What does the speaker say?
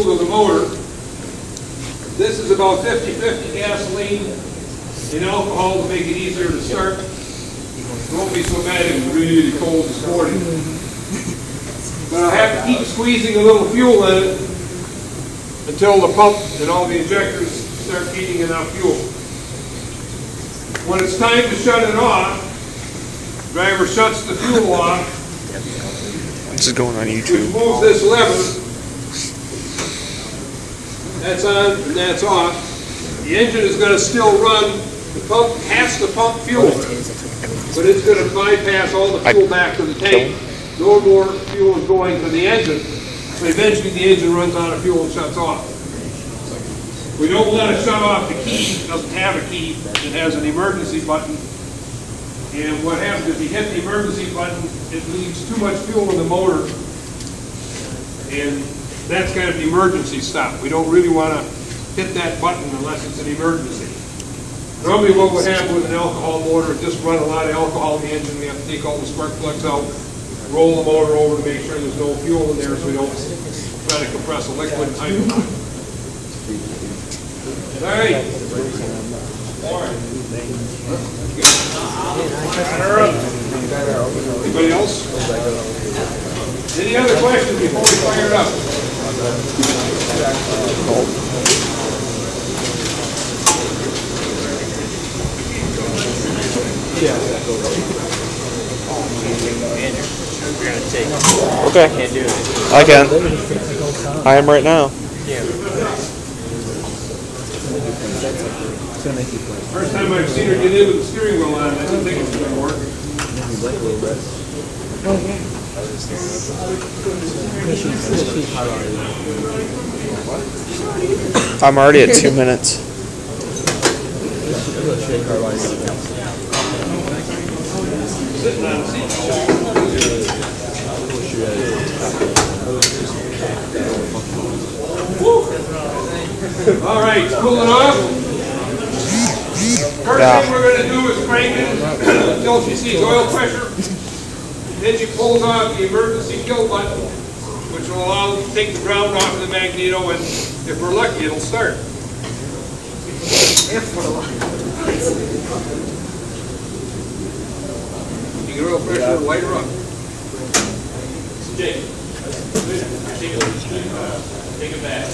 fuel to the motor. This is about 50-50 gasoline and alcohol to make it easier to start. It won't be so bad if it's really cold this morning. But I'll have to keep squeezing a little fuel in it until the pump and all the injectors start feeding enough fuel. When it's time to shut it off, the driver shuts the fuel off. This is going on YouTube. Which moves this lever. That's on and that's off. The engine is going to still run. The pump has to pump fuel, but it's going to bypass all the fuel back to the tank. No more fuel is going to the engine. But eventually the engine runs out of fuel and shuts off. We don't let it shut off the key. It doesn't have a key. It has an emergency button. And what happens if you hit the emergency button, it leaves too much fuel in the motor. And that's kind of the emergency stop. We don't really want to hit that button unless it's an emergency. Normally what would happen with an alcohol motor is just run a lot of alcohol in the engine. We have to take all the spark plugs out, roll the motor over to make sure there's no fuel in there so we don't try to compress a liquid and hydrogen. All right. Anybody else? Any other questions before we fire it up? Okay. I can. I am right now. First time I've seen her get in with the steering wheel on, I didn't think it was going to work. I'm already at 2 minutes. Sitting on the seat. All right, cooling off. First thing we're going to do is crank it until she sees oil pressure. Then she pulls off the emergency kill button, which will allow us to take the ground off of the magneto, and if we're lucky, it'll start. If we're lucky. You get oil pressure, light her up. Jake, take it back.